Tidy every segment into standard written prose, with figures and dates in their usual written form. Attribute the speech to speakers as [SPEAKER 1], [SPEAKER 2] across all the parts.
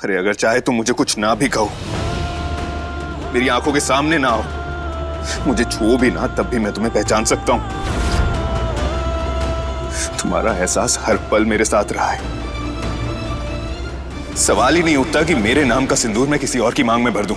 [SPEAKER 1] अरे अगर चाहे तो मुझे कुछ ना भी कहो, मेरी आंखों के सामने ना हो, मुझे छुओ भी ना, तब भी मैं तुम्हें पहचान सकता हूं। तुम्हारा एहसास हर पल मेरे साथ रहा है। सवाल ही नहीं उठता कि मेरे नाम का सिंदूर मैं किसी और की मांग में भर दूं।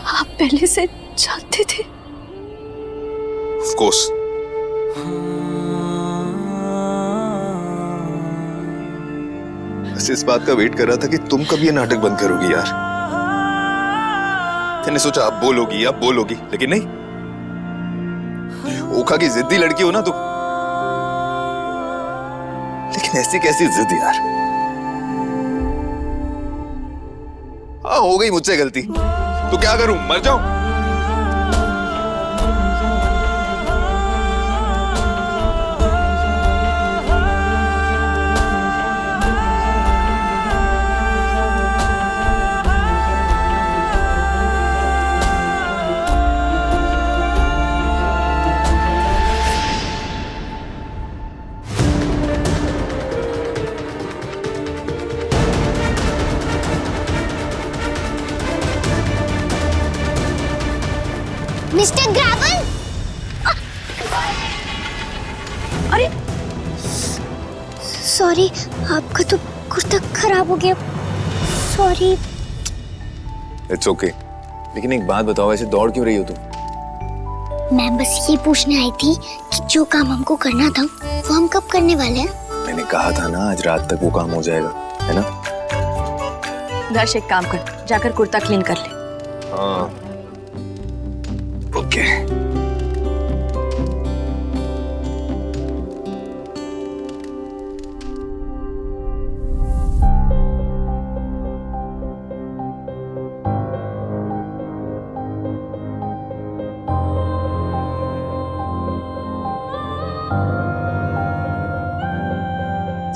[SPEAKER 2] आप पहले से जानते थे?
[SPEAKER 1] Of course. बस इस बात का वेट कर रहा था कि तुम कब ये नाटक बंद करोगी यार। मैंने सोचा अब बोलोगी, लेकिन नहीं। ओखा की जिद्दी लड़की हो ना तुम, लेकिन ऐसी कैसी जिद यार। हाँ, हो गई मुझसे गलती, तो क्या करूं, मर जाऊं?
[SPEAKER 3] Mister gravel! अरे सॉरी, आपका तो कुर्ता खराब हो गया। सॉरी।
[SPEAKER 1] It's okay. लेकिन एक बात बताओ, ऐसे दौड़ क्यों रही हो तुम?
[SPEAKER 3] मैं बस ये पूछने आई थी कि जो काम हमको करना था वो हम कब करने वाले हैं?
[SPEAKER 1] मैंने कहा था ना, आज रात तक वो काम हो जाएगा, है ना?
[SPEAKER 2] दर्श, एक काम कर, जाकर कुर्ता क्लीन कर ले।
[SPEAKER 1] हाँ, ओके।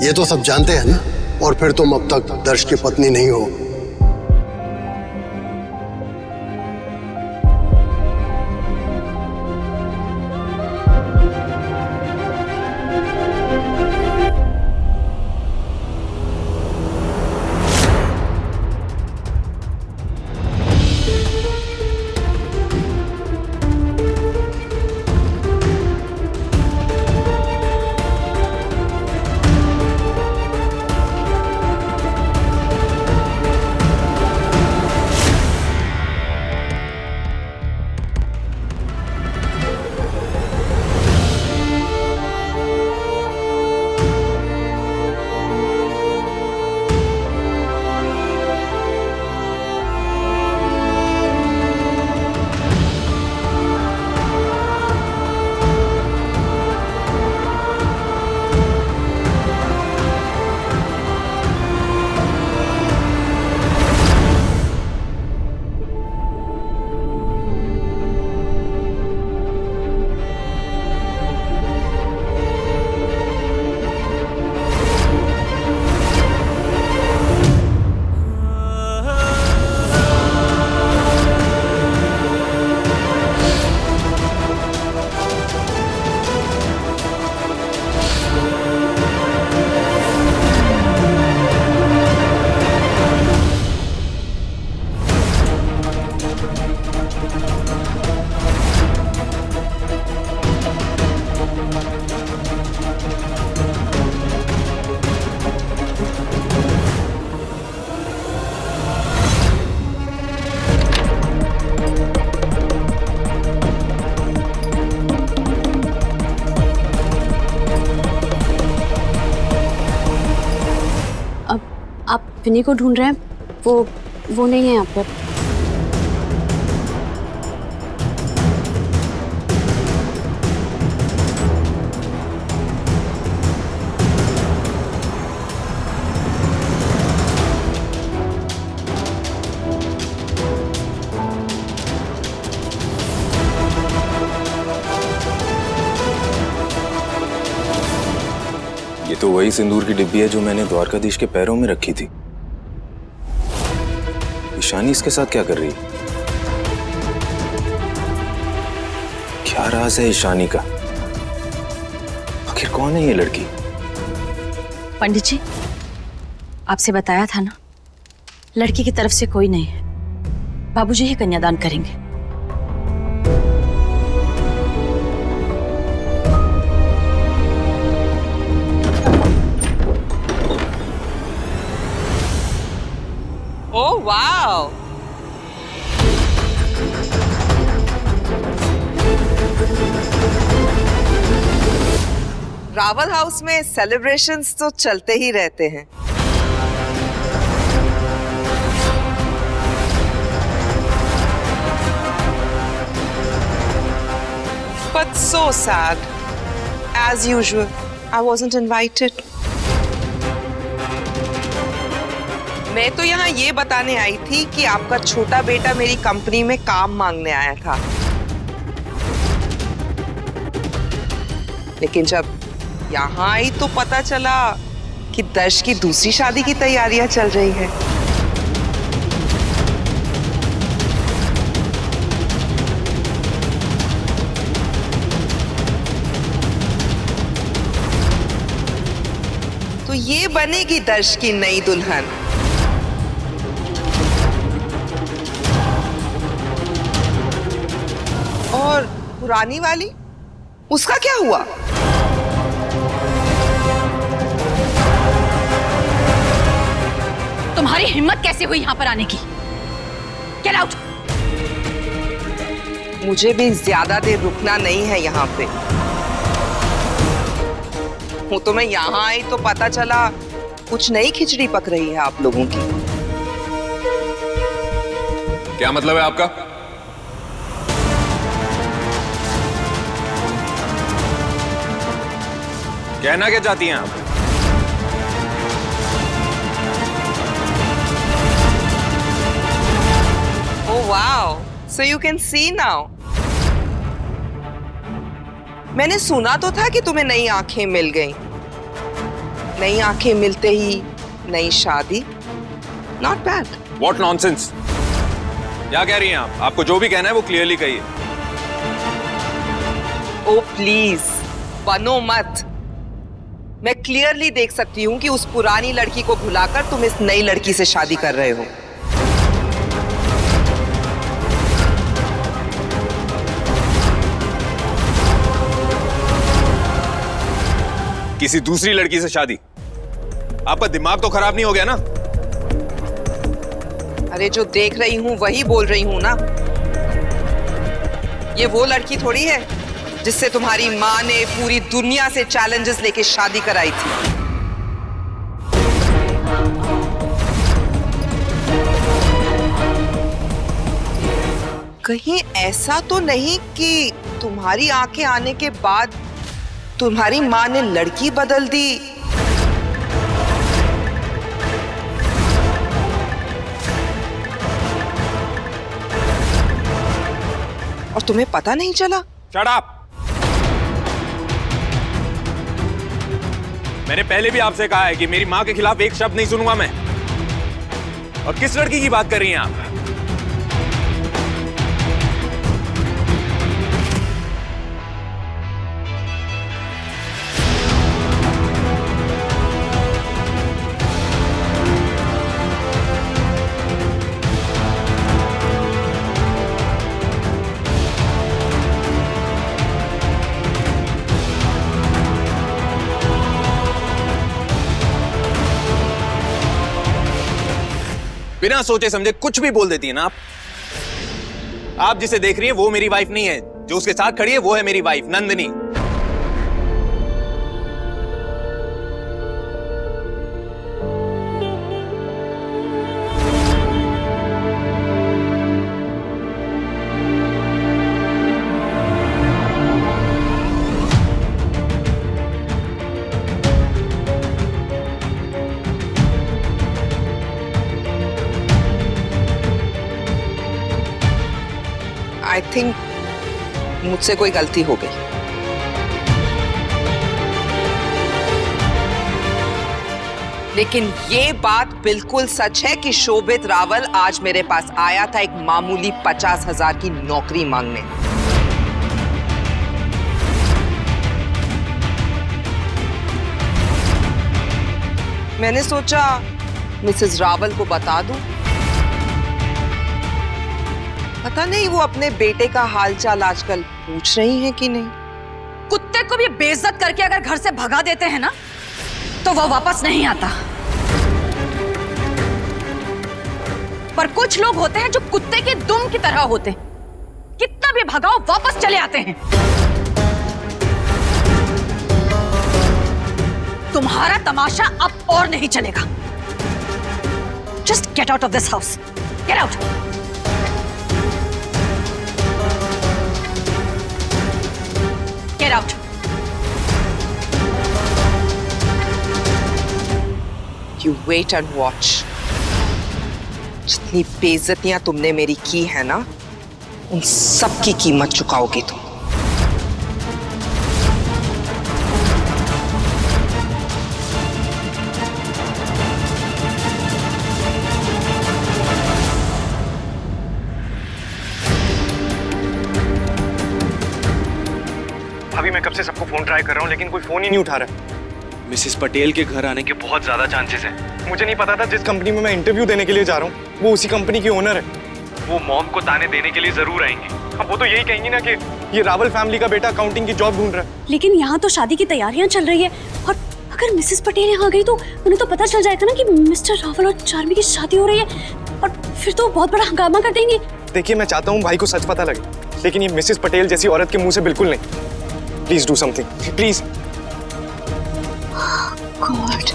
[SPEAKER 4] ये तो सब जानते हैं ना, और फिर तुम अब तक दर्श की पत्नी नहीं हो।
[SPEAKER 2] आप विनी को ढूंढ रहे हैं? वो नहीं है यहाँ पर।
[SPEAKER 5] ये तो वही सिंदूर की डिब्बी है जो मैंने द्वारकाधीश के पैरों में रखी थी। ईशानी इसके साथ क्या कर रही है? क्या राज है ईशानी का? आखिर कौन है ये लड़की?
[SPEAKER 2] पंडित जी, आपसे बताया था ना, लड़की की तरफ से कोई नहीं है। बाबूजी ही कन्यादान करेंगे।
[SPEAKER 6] Oh wow! रावल हाउस में सेलिब्रेशंस तो चलते ही रहते हैं। But so sad. As usual, I wasn't invited. मैं तो यहाँ ये बताने आई थी कि आपका छोटा बेटा मेरी कंपनी में काम मांगने आया था, लेकिन जब यहाँ आई तो पता चला कि दर्श की दूसरी शादी की तैयारियां चल रही है। तो ये बनेगी दर्श की नई दुल्हन। और पुरानी वाली, उसका क्या हुआ?
[SPEAKER 2] तुम्हारी हिम्मत कैसे हुई यहाँ पर आने की? Get out!
[SPEAKER 6] मुझे भी ज्यादा देर रुकना नहीं है यहाँ पे। वो तो मैं यहाँ आई तो पता चला कुछ नई खिचड़ी पक रही है आप लोगों की।
[SPEAKER 5] क्या मतलब है आपका? कहना क्या चाहती हैं आप?
[SPEAKER 6] Oh wow! So you can see now. मैंने सुना तो था कि तुम्हें नई आंखें मिल गईं। नई आंखें मिलते ही नई शादी। Not bad.
[SPEAKER 5] What nonsense! क्या कह रही हैं आप? आपको जो भी कहना है वो क्लियरली कहिए।
[SPEAKER 6] Oh please, बनो मत। मैं क्लियरली देख सकती हूँ कि उस पुरानी लड़की को भुलाकर तुम इस नई लड़की से शादी कर रहे हो।
[SPEAKER 5] किसी दूसरी लड़की से शादी? आपका दिमाग तो खराब नहीं हो गया ना?
[SPEAKER 6] अरे जो देख रही हूँ वही बोल रही हूँ ना। ये वो लड़की थोड़ी है जिससे तुम्हारी माँ ने पूरी दुनिया से चैलेंजेस लेके शादी कराई थी। कहीं ऐसा तो नहीं कि तुम्हारी आंखें आने के बाद तुम्हारी माँ ने लड़की बदल दी? और तुम्हें पता नहीं चला?
[SPEAKER 5] Shut up! मैंने पहले भी आपसे कहा है कि मेरी माँ के खिलाफ एक शब्द नहीं सुनूंगा मैं। और किस लड़की की बात कर रही हैं आप? बिना सोचे समझे कुछ भी बोल देती है ना आप। आप जिसे देख रही हैं वो मेरी वाइफ नहीं है, जो उसके साथ खड़ी है वो है मेरी वाइफ नंदिनी।
[SPEAKER 6] आई थिंक मुझसे कोई गलती हो गई। लेकिन ये बात बिल्कुल सच है कि शोभित रावल आज मेरे पास आया था एक मामूली 50,000 की नौकरी मांगने। मैंने सोचा मिसेस रावल को बता दूं। पता नहीं वो अपने बेटे का हालचाल आजकल पूछ रही हैं कि नहीं।
[SPEAKER 2] कुत्ते को भी बेइज्जत करके अगर घर से भगा देते हैं ना तो वो वापस नहीं आता। पर कुछ लोग होते हैं जो कुत्ते के दुम की तरह होते हैं, कितना भी भगाओ वापस चले आते हैं। तुम्हारा तमाशा अब और नहीं चलेगा। Just get out of this house, get out. Get out.
[SPEAKER 6] You wait and watch. जितनी बेइज्जतियां तुमने मेरी की है ना, उन सब की कीमत चुकाओगे तुम।
[SPEAKER 7] अभी मैं कब से सबको फोन ट्राई कर रहा हूँ लेकिन कोई फोन ही नहीं उठा रहा है। मिसेस पटेल के घर आने के बहुत ज्यादा चांसेस हैं। मुझे नहीं पता था जिस कंपनी में मैं इंटरव्यू देने के लिए जा रहा हूँ वो उसी कंपनी की ओनर है। वो मॉम को ताने देने के लिए जरूर आएंगी। अब वो तो यही कहेंगी ना कि ये रावल फैमिली का बेटा अकाउंटिंग की जॉब ढूंढ रहा है।
[SPEAKER 8] लेकिन यहाँ तो शादी की तैयारियां चल रही है और अगर मिसेस पटेल यहाँ आ गई तो उन्हें तो पता चल जाएगा ना कि मिस्टर रावल और चार्मी की शादी हो रही है और फिर तो बहुत बड़ा हंगामा कर देंगे।
[SPEAKER 7] देखिए मैं चाहता हूँ भाई को सच पता लगे, लेकिन ये मिसेस पटेल जैसी औरत के मुंह से बिल्कुल नहीं। Please do something please.
[SPEAKER 3] God.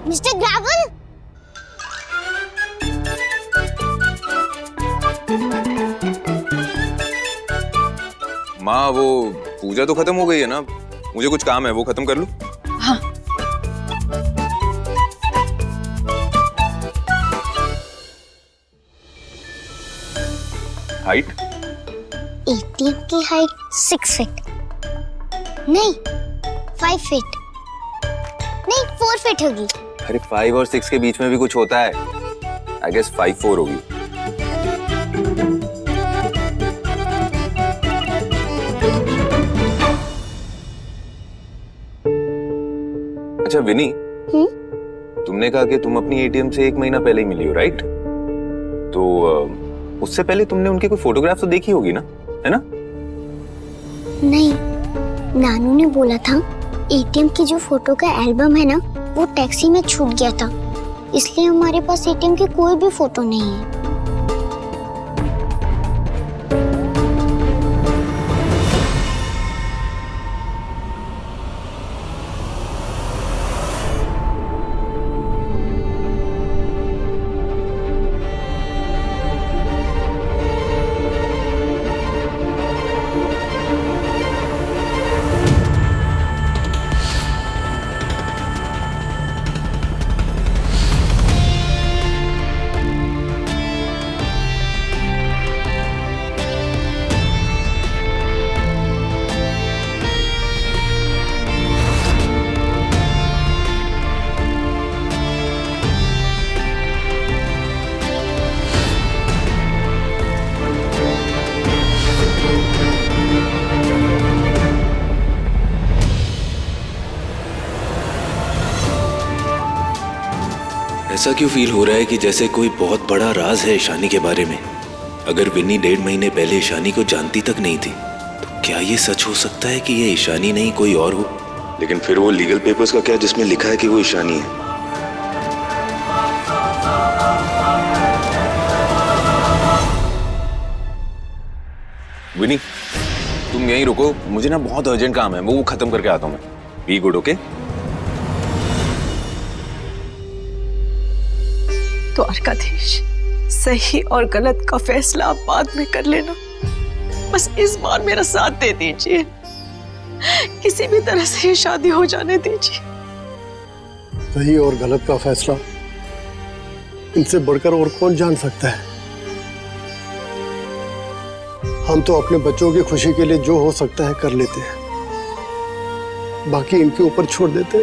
[SPEAKER 3] Mister Grewal,
[SPEAKER 5] माँ वो पूजा तो खत्म हो गई है ना, मुझे कुछ काम है वो खत्म कर लूं।
[SPEAKER 2] हाँ।
[SPEAKER 5] हाइट
[SPEAKER 3] एटीएम की हाइट 6 फीट नहीं 5 फीट नहीं 4 फीट होगी।
[SPEAKER 5] अरे 5 और 6 के बीच में भी कुछ होता है। आई गेस 5'4" होगी। अच्छा विनी, तुमने कहा कि तुम अपनी एटीएम से 1 महीना पहले ही मिली हो, राइट? तो उससे पहले तुमने उनके कोई फोटोग्राफ तो देखी होगी ना, है ना?
[SPEAKER 3] नहीं, नानू ने बोला था एटीएम की जो फोटो का एल्बम है ना वो टैक्सी में छूट गया था, इसलिए हमारे पास एटीएम की कोई भी फोटो नहीं है।
[SPEAKER 9] ऐसा क्यों फील हो रहा है कि जैसे कोई बहुत बड़ा राज है ईशानी के बारे में? अगर विन्नी 1.5 महीने पहले ईशानी को जानती तक नहीं थी तो क्या ये सच हो सकता है कि ये ईशानी नहीं कोई और हो? लेकिन फिर वो लीगल पेपर्स का क्या जिसमें लिखा है कि वो ईशानी है?
[SPEAKER 5] विनी तुम यहीं रुको, मुझे ना बहुत अर्जेंट काम है, वो खत्म करके आता हूँ मैं। Be good, okay?
[SPEAKER 8] द्वारकाधीश, सही और गलत का फैसला आप बाद में कर लेना, बस इस बार मेरा साथ दे दीजिए, किसी भी तरह से ये शादी हो जाने दीजिए।
[SPEAKER 4] सही और गलत का फैसला इनसे बढ़कर और कौन जान सकता है? हम तो अपने बच्चों की खुशी के लिए जो हो सकता है कर लेते हैं, बाकी इनके ऊपर छोड़ देते।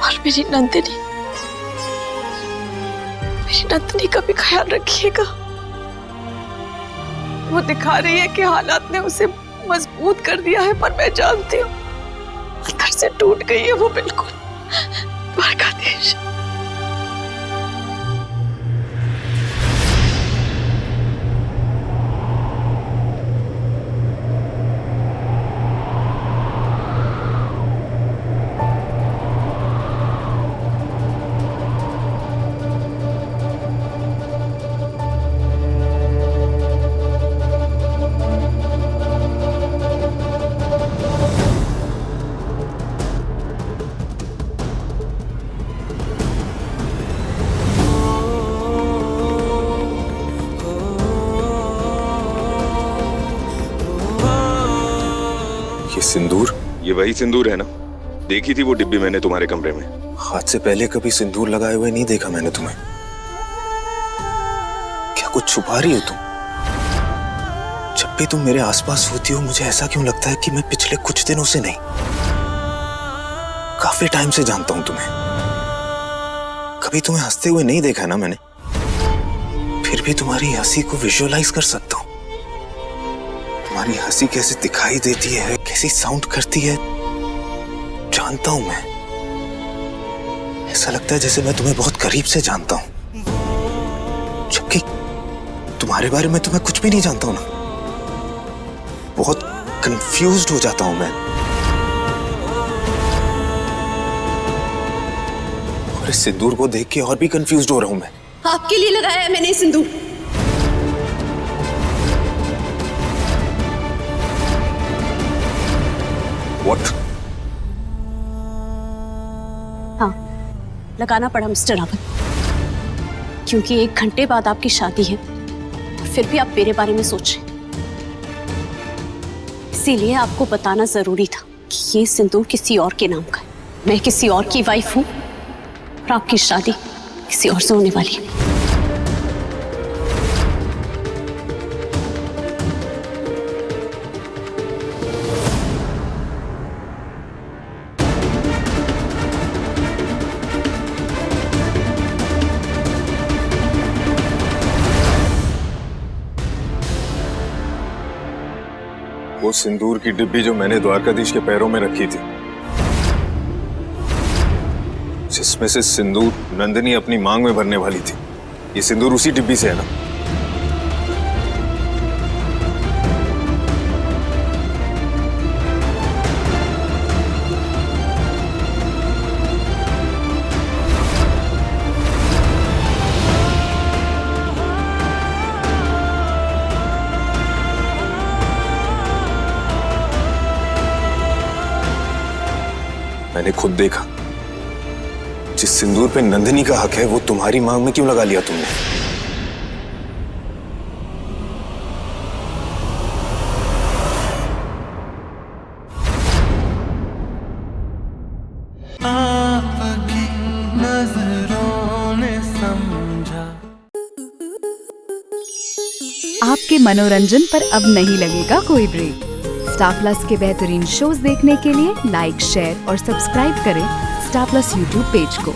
[SPEAKER 8] और मेरी नंदिनी का भी ख्याल रखिएगा। वो दिखा रही है कि हालात ने उसे मजबूत कर दिया है, पर मैं जानती हूँ अंदर से टूट गई है वो बिल्कुल। द्वारकाधीश,
[SPEAKER 5] सिंदूर? ये वही सिंदूर है ना? देखी थी वो डिब्बी मैंने तुम्हारे कमरे में। हाथ से पहले कभी सिंदूर लगाए हुए नहीं देखा मैंने तुम्हें। क्या कुछ छुपा रही हो तुम? जब भी तुम मेरे आसपास होती हो मुझे ऐसा क्यों लगता है कि मैं पिछले कुछ दिनों से नहीं, काफी टाइम से जानता हूं तुम्हें। कभी तुम्हें हंसते हुए नहीं देखा ना मैंने, फिर भी तुम्हारी हंसी को विजुअलाइज कर सकता हूं। तुम्हारी हंसी कैसे दिखाई देती है, कैसी साउंड करती है, जानता हूं मैं। ऐसा लगता है जैसे मैं तुम्हें बहुत करीब से जानता हूं, जबकि तुम्हारे बारे में तो मैं कुछ भी नहीं जानता हूं ना। बहुत कंफ्यूज्ड हो जाता हूं मैं। और इस सिंदूर को देख के और भी कंफ्यूज्ड हो रहा हूं मैं।
[SPEAKER 2] आपके लिए लगाया है मैंने सिंदूर।
[SPEAKER 5] What?
[SPEAKER 2] हाँ, लगाना पड़ा मिस्टर रावत, क्योंकि 1 घंटे बाद आपकी शादी है और फिर भी आप मेरे बारे में सोच रहे। इसीलिए आपको बताना जरूरी था कि ये सिंदूर किसी और के नाम का है। मैं किसी और की वाइफ हूँ और आपकी शादी किसी और से होने वाली है।
[SPEAKER 5] वो सिंदूर की डिब्बी जो मैंने द्वारकाधीश के पैरों में रखी थी, जिसमें से सिंदूर नंदिनी अपनी मांग में भरने वाली थी, ये सिंदूर उसी डिब्बी से है ना? मैंने खुद देखा, जिस सिंदूर पे नंदिनी का हक है वो तुम्हारी मांग में क्यों लगा लिया तुमने?
[SPEAKER 10] आपके मनोरंजन पर अब नहीं लगेगा कोई ब्रेक। स्टार प्लस के बेहतरीन शोज देखने के लिए लाइक, शेयर और सब्सक्राइब करें स्टार प्लस यूट्यूब पेज को।